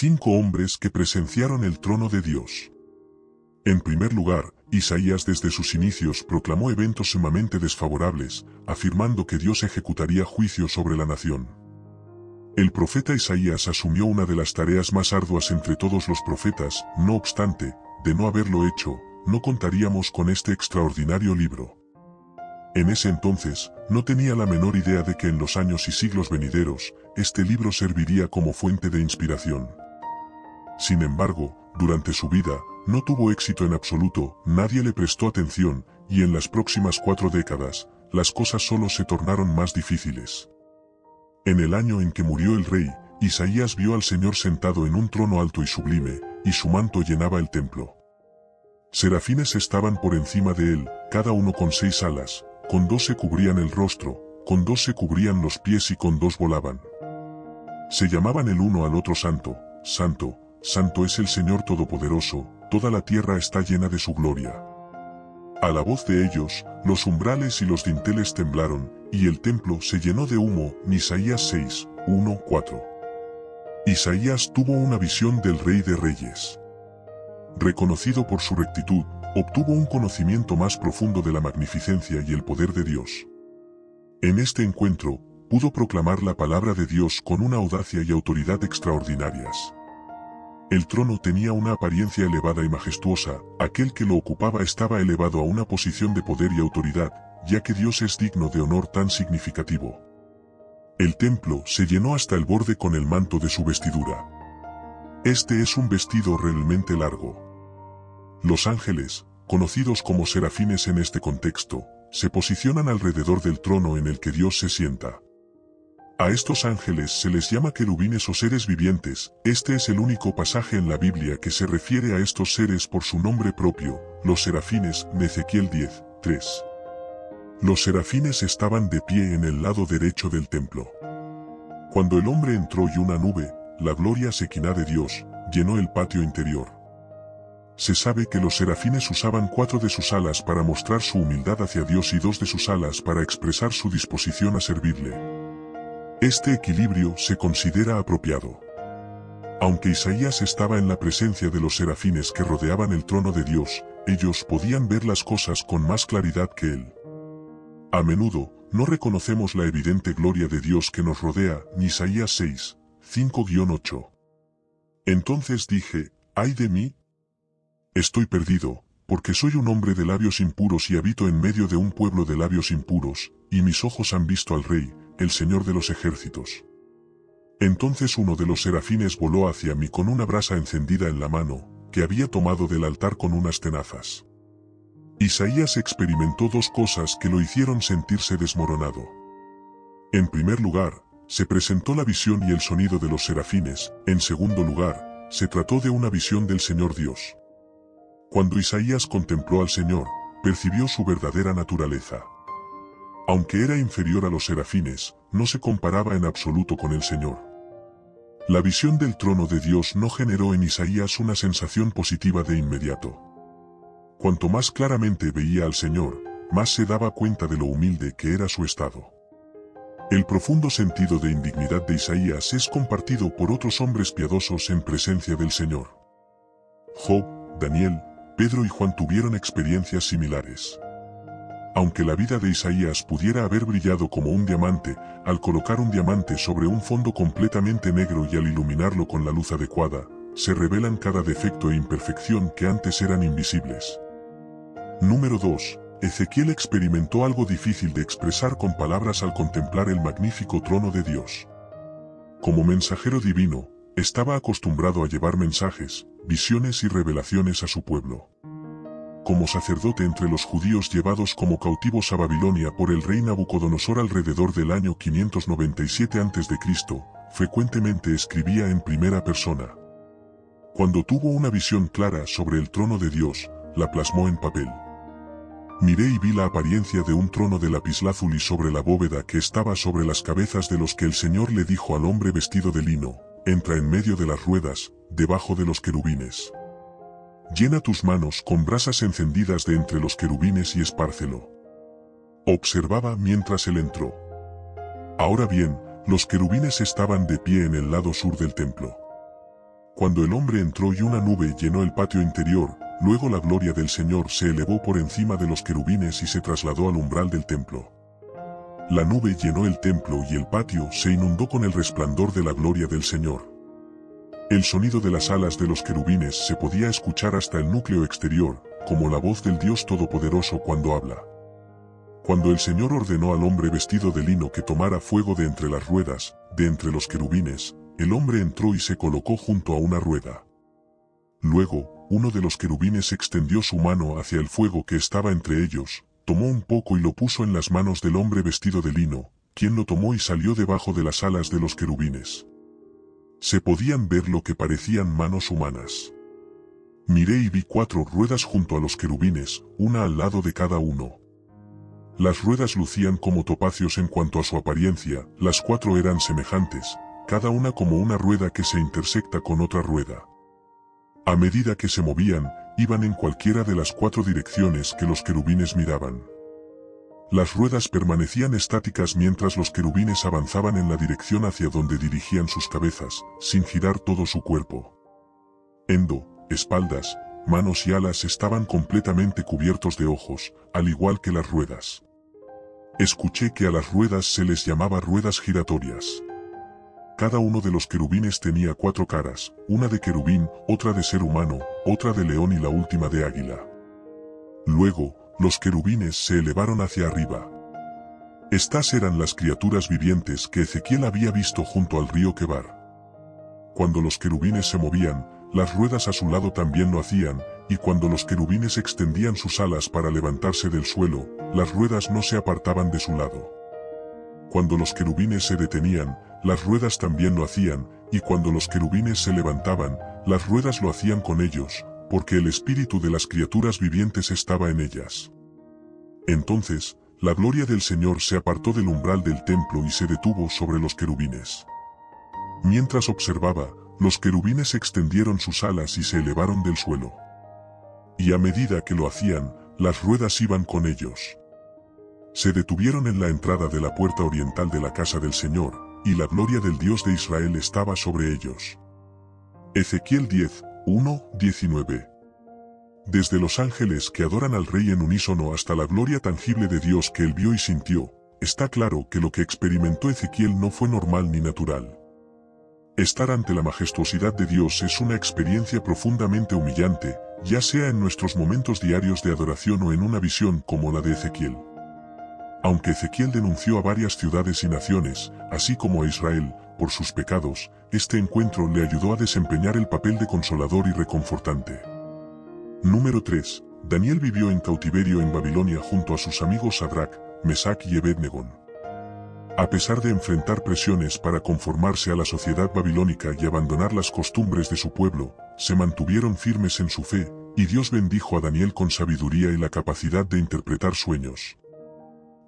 5 hombres que presenciaron el trono de Dios. En primer lugar, Isaías desde sus inicios proclamó eventos sumamente desfavorables, afirmando que Dios ejecutaría juicio sobre la nación. El profeta Isaías asumió una de las tareas más arduas entre todos los profetas, no obstante, de no haberlo hecho, no contaríamos con este extraordinario libro. En ese entonces, no tenía la menor idea de que en los años y siglos venideros, este libro serviría como fuente de inspiración. Sin embargo, durante su vida, no tuvo éxito en absoluto, nadie le prestó atención, y en las próximas 4 décadas, las cosas solo se tornaron más difíciles. En el año en que murió el rey, Isaías vio al Señor sentado en un trono alto y sublime, y su manto llenaba el templo. Serafines estaban por encima de él, cada uno con 6 alas, con 2 se cubrían el rostro, con 2 se cubrían los pies y con 2 volaban. Se llamaban el uno al otro Santo, Santo, Santo es el Señor Todopoderoso, toda la tierra está llena de su gloria. A la voz de ellos, los umbrales y los dinteles temblaron, y el templo se llenó de humo. Isaías 6, 1, 4. Isaías tuvo una visión del Rey de Reyes. Reconocido por su rectitud, obtuvo un conocimiento más profundo de la magnificencia y el poder de Dios. En este encuentro, pudo proclamar la palabra de Dios con una audacia y autoridad extraordinarias. El trono tenía una apariencia elevada y majestuosa, aquel que lo ocupaba estaba elevado a una posición de poder y autoridad, ya que Dios es digno de honor tan significativo. El templo se llenó hasta el borde con el manto de su vestidura. Este es un vestido realmente largo. Los ángeles, conocidos como serafines en este contexto, se posicionan alrededor del trono en el que Dios se sienta. A estos ángeles se les llama querubines o seres vivientes. Este es el único pasaje en la Biblia que se refiere a estos seres por su nombre propio, los serafines, de Ezequiel 10, 3. Los serafines estaban de pie en el lado derecho del templo. Cuando el hombre entró y una nube, la gloria Sequiná de Dios, llenó el patio interior. Se sabe que los serafines usaban 4 de sus alas para mostrar su humildad hacia Dios y 2 de sus alas para expresar su disposición a servirle. Este equilibrio se considera apropiado. Aunque Isaías estaba en la presencia de los serafines que rodeaban el trono de Dios, ellos podían ver las cosas con más claridad que él. A menudo, no reconocemos la evidente gloria de Dios que nos rodea. Isaías 6, 5-8. Entonces dije, ¡ay de mí! Estoy perdido, porque soy un hombre de labios impuros y habito en medio de un pueblo de labios impuros, y mis ojos han visto al Rey, el Señor de los ejércitos. Entonces uno de los serafines voló hacia mí con una brasa encendida en la mano, que había tomado del altar con unas tenazas. Isaías experimentó 2 cosas que lo hicieron sentirse desmoronado. En primer lugar, se presentó la visión y el sonido de los serafines. En segundo lugar, se trató de una visión del Señor Dios. Cuando Isaías contempló al Señor, percibió su verdadera naturaleza. Aunque era inferior a los serafines, no se comparaba en absoluto con el Señor. La visión del trono de Dios no generó en Isaías una sensación positiva de inmediato. Cuanto más claramente veía al Señor, más se daba cuenta de lo humilde que era su estado. El profundo sentido de indignidad de Isaías es compartido por otros hombres piadosos en presencia del Señor. Job, Daniel, Pedro y Juan tuvieron experiencias similares. Aunque la vida de Isaías pudiera haber brillado como un diamante, al colocar un diamante sobre un fondo completamente negro y al iluminarlo con la luz adecuada, se revelan cada defecto e imperfección que antes eran invisibles. Número 2. Ezequiel experimentó algo difícil de expresar con palabras al contemplar el magnífico trono de Dios. Como mensajero divino, estaba acostumbrado a llevar mensajes, visiones y revelaciones a su pueblo. Como sacerdote entre los judíos llevados como cautivos a Babilonia por el rey Nabucodonosor alrededor del año 597 a.C., frecuentemente escribía en primera persona. Cuando tuvo una visión clara sobre el trono de Dios, la plasmó en papel. Miré y vi la apariencia de un trono de lapislázuli sobre la bóveda que estaba sobre las cabezas de los que el Señor le dijo al hombre vestido de lino, entra en medio de las ruedas, debajo de los querubines. Llena tus manos con brasas encendidas de entre los querubines y espárcelo. Observaba mientras él entró. Ahora bien, los querubines estaban de pie en el lado sur del templo. Cuando el hombre entró y una nube llenó el patio interior, luego la gloria del Señor se elevó por encima de los querubines y se trasladó al umbral del templo. La nube llenó el templo y el patio se inundó con el resplandor de la gloria del Señor. El sonido de las alas de los querubines se podía escuchar hasta el núcleo exterior, como la voz del Dios Todopoderoso cuando habla. Cuando el Señor ordenó al hombre vestido de lino que tomara fuego de entre las ruedas, de entre los querubines, el hombre entró y se colocó junto a una rueda. Luego, uno de los querubines extendió su mano hacia el fuego que estaba entre ellos, tomó un poco y lo puso en las manos del hombre vestido de lino, quien lo tomó y salió debajo de las alas de los querubines. Se podían ver lo que parecían manos humanas. Miré y vi 4 ruedas junto a los querubines, una al lado de cada uno. Las ruedas lucían como topacios en cuanto a su apariencia, las 4 eran semejantes, cada una como una rueda que se intersecta con otra rueda. A medida que se movían, iban en cualquiera de las 4 direcciones que los querubines miraban. Las ruedas permanecían estáticas mientras los querubines avanzaban en la dirección hacia donde dirigían sus cabezas, sin girar todo su cuerpo. Espaldas, manos y alas estaban completamente cubiertos de ojos, al igual que las ruedas. Escuché que a las ruedas se les llamaba ruedas giratorias. Cada uno de los querubines tenía 4 caras, una de querubín, otra de ser humano, otra de león y la última de águila. Luego, los querubines se elevaron hacia arriba. Estas eran las criaturas vivientes que Ezequiel había visto junto al río Quebar. Cuando los querubines se movían, las ruedas a su lado también lo hacían, y cuando los querubines extendían sus alas para levantarse del suelo, las ruedas no se apartaban de su lado. Cuando los querubines se detenían, las ruedas también lo hacían, y cuando los querubines se levantaban, las ruedas lo hacían con ellos, porque el espíritu de las criaturas vivientes estaba en ellas. Entonces, la gloria del Señor se apartó del umbral del templo y se detuvo sobre los querubines. Mientras observaba, los querubines extendieron sus alas y se elevaron del suelo. Y a medida que lo hacían, las ruedas iban con ellos. Se detuvieron en la entrada de la puerta oriental de la casa del Señor, y la gloria del Dios de Israel estaba sobre ellos. Ezequiel 10, 1-19. Desde los ángeles que adoran al Rey en unísono hasta la gloria tangible de Dios que él vio y sintió, está claro que lo que experimentó Ezequiel no fue normal ni natural. Estar ante la majestuosidad de Dios es una experiencia profundamente humillante, ya sea en nuestros momentos diarios de adoración o en una visión como la de Ezequiel. Aunque Ezequiel denunció a varias ciudades y naciones, así como a Israel, por sus pecados, este encuentro le ayudó a desempeñar el papel de consolador y reconfortante. Número 3. Daniel vivió en cautiverio en Babilonia junto a sus amigos Sadrac, Mesac y Abednego. A pesar de enfrentar presiones para conformarse a la sociedad babilónica y abandonar las costumbres de su pueblo, se mantuvieron firmes en su fe, y Dios bendijo a Daniel con sabiduría y la capacidad de interpretar sueños.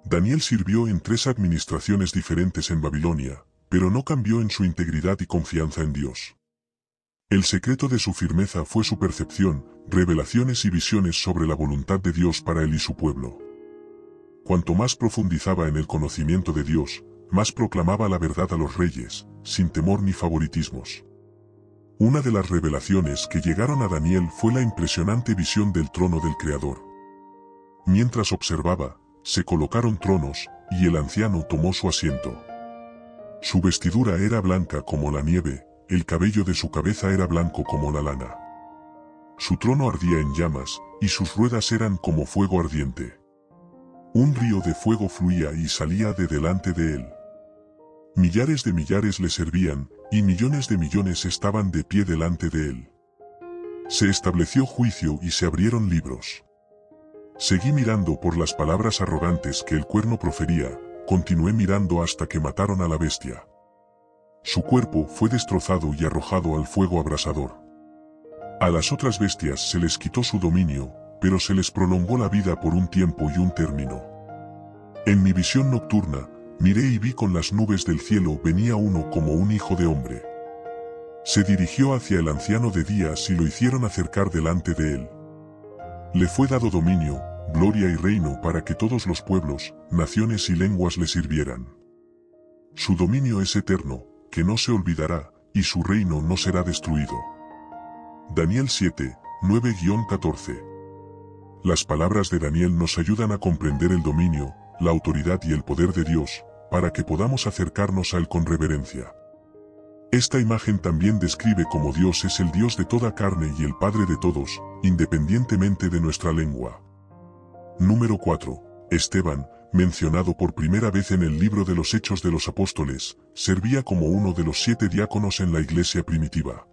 Daniel sirvió en 3 administraciones diferentes en Babilonia, pero no cambió en su integridad y confianza en Dios. El secreto de su firmeza fue su percepción, revelaciones y visiones sobre la voluntad de Dios para él y su pueblo. Cuanto más profundizaba en el conocimiento de Dios, más proclamaba la verdad a los reyes, sin temor ni favoritismos. Una de las revelaciones que llegaron a Daniel fue la impresionante visión del trono del Creador. Mientras observaba, se colocaron tronos, y el anciano tomó su asiento. Su vestidura era blanca como la nieve, el cabello de su cabeza era blanco como la lana. Su trono ardía en llamas, y sus ruedas eran como fuego ardiente. Un río de fuego fluía y salía de delante de él. Millares de millares le servían, y millones de millones estaban de pie delante de él. Se estableció juicio y se abrieron libros. Seguí mirando por las palabras arrogantes que el cuerno profería, continué mirando hasta que mataron a la bestia. Su cuerpo fue destrozado y arrojado al fuego abrasador. A las otras bestias se les quitó su dominio, pero se les prolongó la vida por un tiempo y un término. En mi visión nocturna, miré y vi con las nubes del cielo venía uno como un hijo de hombre. Se dirigió hacia el anciano de días y lo hicieron acercar delante de él. Le fue dado dominio, gloria y reino para que todos los pueblos, naciones y lenguas le sirvieran. Su dominio es eterno, que no se olvidará, y su reino no será destruido. Daniel 7, 9-14. Las palabras de Daniel nos ayudan a comprender el dominio, la autoridad y el poder de Dios, para que podamos acercarnos a Él con reverencia. Esta imagen también describe cómo Dios es el Dios de toda carne y el Padre de todos, independientemente de nuestra lengua. Número 4. Esteban, mencionado por primera vez en el libro de los Hechos de los Apóstoles, servía como uno de los 7 diáconos en la iglesia primitiva.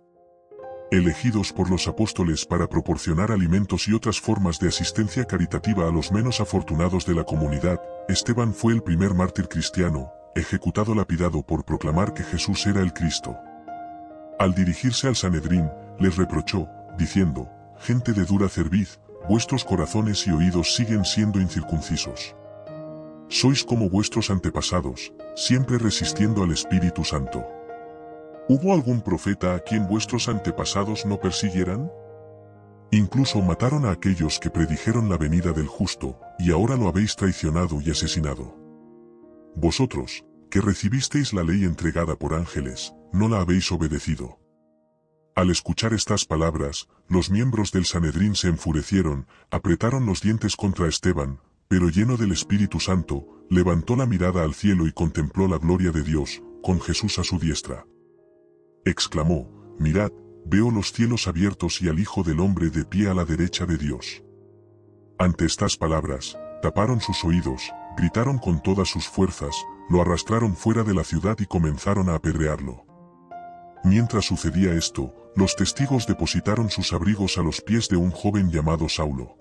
Elegidos por los apóstoles para proporcionar alimentos y otras formas de asistencia caritativa a los menos afortunados de la comunidad, Esteban fue el primer mártir cristiano, ejecutado lapidado por proclamar que Jesús era el Cristo. Al dirigirse al Sanedrín, les reprochó, diciendo: «Gente de dura cerviz, vuestros corazones y oídos siguen siendo incircuncisos. Sois como vuestros antepasados, siempre resistiendo al Espíritu Santo. ¿Hubo algún profeta a quien vuestros antepasados no persiguieran? Incluso mataron a aquellos que predijeron la venida del justo, y ahora lo habéis traicionado y asesinado. Vosotros, que recibisteis la ley entregada por ángeles, no la habéis obedecido». Al escuchar estas palabras, los miembros del Sanedrín se enfurecieron, apretaron los dientes contra Esteban, pero lleno del Espíritu Santo, levantó la mirada al cielo y contempló la gloria de Dios, con Jesús a su diestra. Exclamó: «Mirad, veo los cielos abiertos y al Hijo del Hombre de pie a la derecha de Dios». Ante estas palabras, taparon sus oídos, gritaron con todas sus fuerzas, lo arrastraron fuera de la ciudad y comenzaron a apedrearlo. Mientras sucedía esto, los testigos depositaron sus abrigos a los pies de un joven llamado Saulo.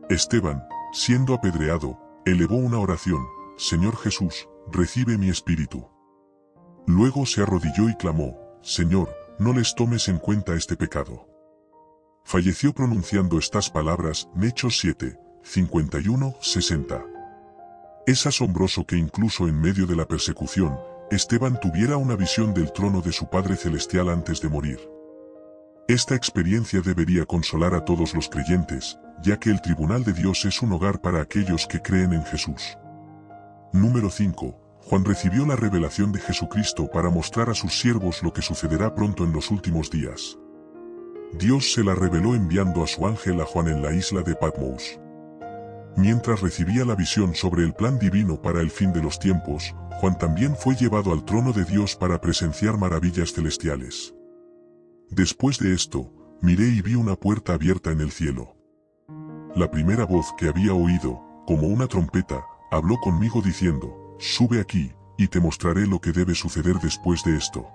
Esteban, siendo apedreado, elevó una oración: «Señor Jesús, recibe mi espíritu». Luego se arrodilló y clamó: «Señor, no les tomes en cuenta este pecado». Falleció pronunciando estas palabras. Hechos 7, 51-60. Es asombroso que incluso en medio de la persecución, Esteban tuviera una visión del trono de su Padre Celestial antes de morir. Esta experiencia debería consolar a todos los creyentes, ya que el tribunal de Dios es un hogar para aquellos que creen en Jesús. Número 5. Juan recibió la revelación de Jesucristo para mostrar a sus siervos lo que sucederá pronto en los últimos días. Dios se la reveló enviando a su ángel a Juan en la isla de Patmos. Mientras recibía la visión sobre el plan divino para el fin de los tiempos, Juan también fue llevado al trono de Dios para presenciar maravillas celestiales. Después de esto, miré y vi una puerta abierta en el cielo. La primera voz que había oído, como una trompeta, habló conmigo diciendo: «Sube aquí, y te mostraré lo que debe suceder después de esto».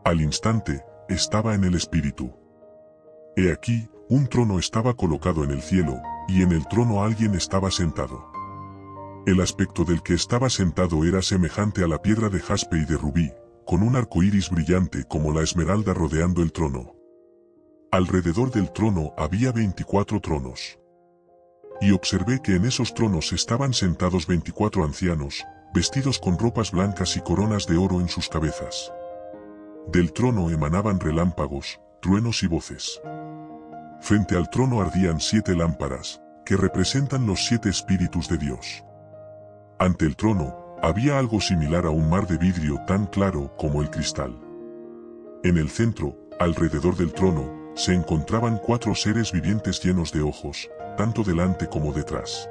Al instante, estaba en el Espíritu. He aquí, un trono estaba colocado en el cielo, y en el trono alguien estaba sentado. El aspecto del que estaba sentado era semejante a la piedra de jaspe y de rubí, con un arco iris brillante como la esmeralda rodeando el trono. Alrededor del trono había 24 tronos. Y observé que en esos tronos estaban sentados 24 ancianos, vestidos con ropas blancas y coronas de oro en sus cabezas. Del trono emanaban relámpagos, truenos y voces. Frente al trono ardían 7 lámparas, que representan los 7 espíritus de Dios. Ante el trono, había algo similar a un mar de vidrio tan claro como el cristal. En el centro, alrededor del trono, se encontraban 4 seres vivientes llenos de ojos, tanto delante como detrás.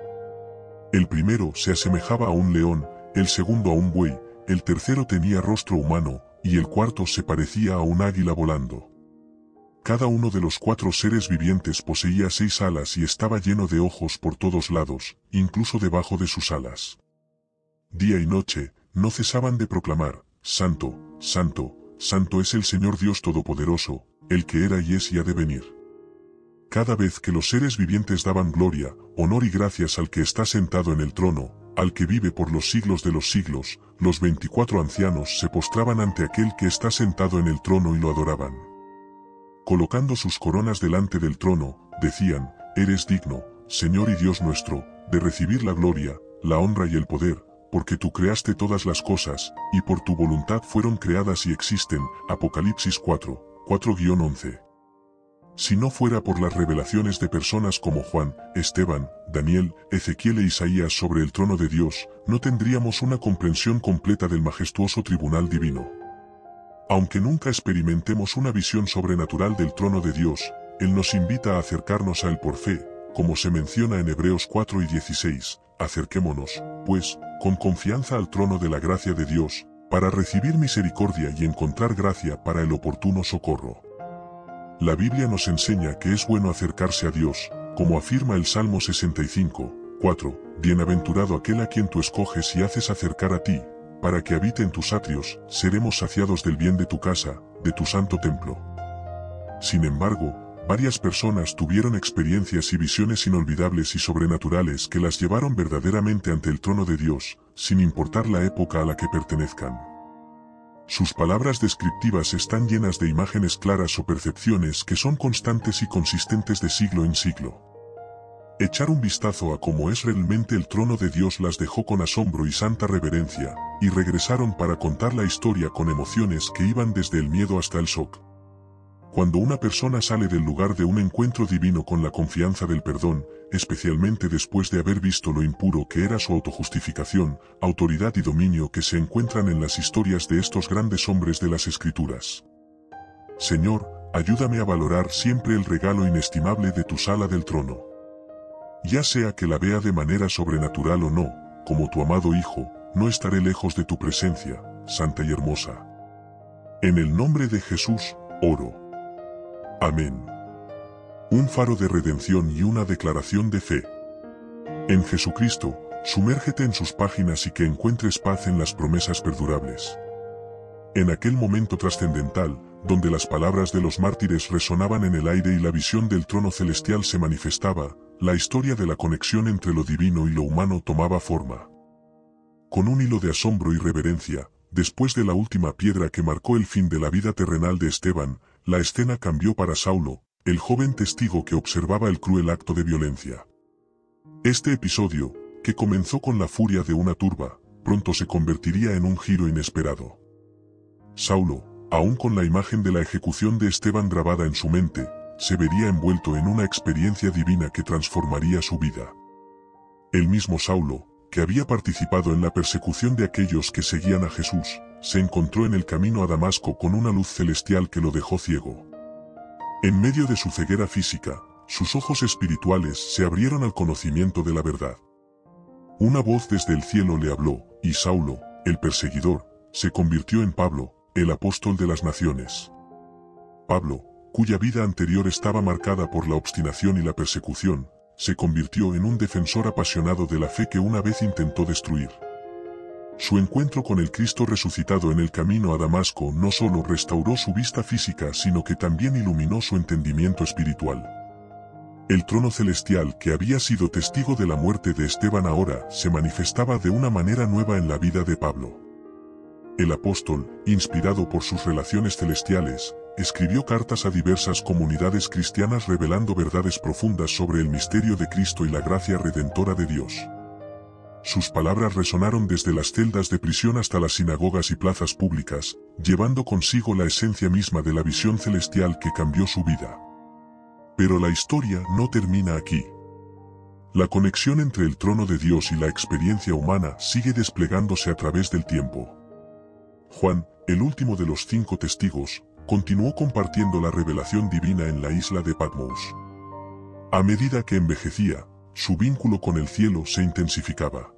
El primero se asemejaba a un león, el segundo a un buey, el tercero tenía rostro humano, y el cuarto se parecía a un águila volando. Cada uno de los 4 seres vivientes poseía 6 alas y estaba lleno de ojos por todos lados, incluso debajo de sus alas. Día y noche, no cesaban de proclamar: «Santo, Santo, Santo es el Señor Dios Todopoderoso, el que era y es y ha de venir». Cada vez que los seres vivientes daban gloria, honor y gracias al que está sentado en el trono, al que vive por los siglos de los siglos, los 24 ancianos se postraban ante aquel que está sentado en el trono y lo adoraban. Colocando sus coronas delante del trono, decían: «Eres digno, Señor y Dios nuestro, de recibir la gloria, la honra y el poder, porque tú creaste todas las cosas, y por tu voluntad fueron creadas y existen». Apocalipsis 4, 4-11. Si no fuera por las revelaciones de personas como Juan, Esteban, Daniel, Ezequiel e Isaías sobre el trono de Dios, no tendríamos una comprensión completa del majestuoso tribunal divino. Aunque nunca experimentemos una visión sobrenatural del trono de Dios, Él nos invita a acercarnos a Él por fe, como se menciona en Hebreos 4 y 16, acerquémonos, pues, con confianza al trono de la gracia de Dios, para recibir misericordia y encontrar gracia para el oportuno socorro. La Biblia nos enseña que es bueno acercarse a Dios, como afirma el Salmo 65, 4, bienaventurado aquel a quien tú escoges y haces acercar a ti, para que habite en tus atrios, seremos saciados del bien de tu casa, de tu santo templo. Sin embargo, varias personas tuvieron experiencias y visiones inolvidables y sobrenaturales que las llevaron verdaderamente ante el trono de Dios, sin importar la época a la que pertenezcan. Sus palabras descriptivas están llenas de imágenes claras o percepciones que son constantes y consistentes de siglo en siglo. Echar un vistazo a cómo es realmente el trono de Dios las dejó con asombro y santa reverencia, y regresaron para contar la historia con emociones que iban desde el miedo hasta el shock. Cuando una persona sale del lugar de un encuentro divino con la confianza del perdón, especialmente después de haber visto lo impuro que era su autojustificación, autoridad y dominio que se encuentran en las historias de estos grandes hombres de las Escrituras. Señor, ayúdame a valorar siempre el regalo inestimable de tu sala del trono. Ya sea que la vea de manera sobrenatural o no, como tu amado Hijo, no estaré lejos de tu presencia, santa y hermosa. En el nombre de Jesús, oro. Amén. Un faro de redención y una declaración de fe. En Jesucristo, sumérgete en sus páginas y que encuentres paz en las promesas perdurables. En aquel momento trascendental, donde las palabras de los mártires resonaban en el aire y la visión del trono celestial se manifestaba, la historia de la conexión entre lo divino y lo humano tomaba forma. Con un hilo de asombro y reverencia, después de la última piedra que marcó el fin de la vida terrenal de Esteban, la escena cambió para Saulo, el joven testigo que observaba el cruel acto de violencia. Este episodio, que comenzó con la furia de una turba, pronto se convertiría en un giro inesperado. Saulo, aún con la imagen de la ejecución de Esteban grabada en su mente, se vería envuelto en una experiencia divina que transformaría su vida. El mismo Saulo, que había participado en la persecución de aquellos que seguían a Jesús, se encontró en el camino a Damasco con una luz celestial que lo dejó ciego. En medio de su ceguera física, sus ojos espirituales se abrieron al conocimiento de la verdad. Una voz desde el cielo le habló, y Saulo, el perseguidor, se convirtió en Pablo, el apóstol de las naciones. Pablo, cuya vida anterior estaba marcada por la obstinación y la persecución, se convirtió en un defensor apasionado de la fe que una vez intentó destruir. Su encuentro con el Cristo resucitado en el camino a Damasco no solo restauró su vista física sino que también iluminó su entendimiento espiritual. El trono celestial que había sido testigo de la muerte de Esteban ahora se manifestaba de una manera nueva en la vida de Pablo. El apóstol, inspirado por sus relaciones celestiales, escribió cartas a diversas comunidades cristianas revelando verdades profundas sobre el misterio de Cristo y la gracia redentora de Dios. Sus palabras resonaron desde las celdas de prisión hasta las sinagogas y plazas públicas, llevando consigo la esencia misma de la visión celestial que cambió su vida. Pero la historia no termina aquí. La conexión entre el trono de Dios y la experiencia humana sigue desplegándose a través del tiempo. Juan, el último de los 5 testigos, continuó compartiendo la revelación divina en la isla de Patmos. A medida que envejecía, su vínculo con el cielo se intensificaba.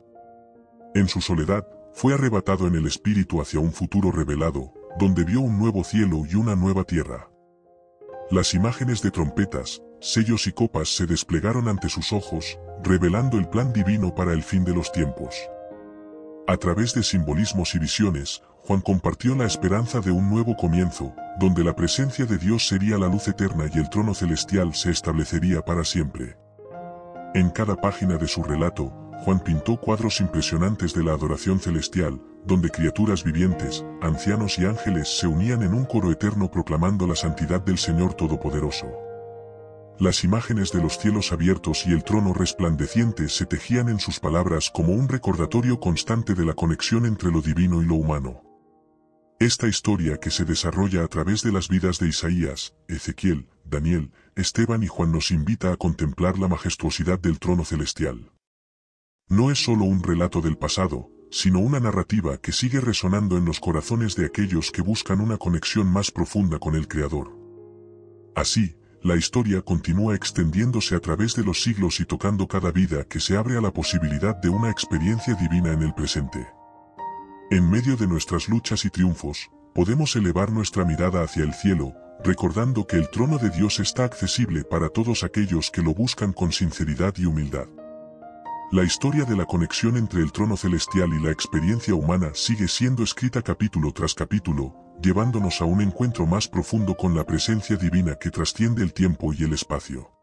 En su soledad, fue arrebatado en el espíritu hacia un futuro revelado, donde vio un nuevo cielo y una nueva tierra. Las imágenes de trompetas, sellos y copas se desplegaron ante sus ojos, revelando el plan divino para el fin de los tiempos. A través de simbolismos y visiones, Juan compartió la esperanza de un nuevo comienzo, donde la presencia de Dios sería la luz eterna y el trono celestial se establecería para siempre. En cada página de su relato, Juan pintó cuadros impresionantes de la adoración celestial, donde criaturas vivientes, ancianos y ángeles se unían en un coro eterno proclamando la santidad del Señor Todopoderoso. Las imágenes de los cielos abiertos y el trono resplandeciente se tejían en sus palabras como un recordatorio constante de la conexión entre lo divino y lo humano. Esta historia que se desarrolla a través de las vidas de Isaías, Ezequiel, Daniel, Esteban y Juan nos invita a contemplar la majestuosidad del trono celestial. No es solo un relato del pasado, sino una narrativa que sigue resonando en los corazones de aquellos que buscan una conexión más profunda con el Creador. Así, la historia continúa extendiéndose a través de los siglos y tocando cada vida que se abre a la posibilidad de una experiencia divina en el presente. En medio de nuestras luchas y triunfos, podemos elevar nuestra mirada hacia el cielo, recordando que el trono de Dios está accesible para todos aquellos que lo buscan con sinceridad y humildad. La historia de la conexión entre el trono celestial y la experiencia humana sigue siendo escrita capítulo tras capítulo, llevándonos a un encuentro más profundo con la presencia divina que trasciende el tiempo y el espacio.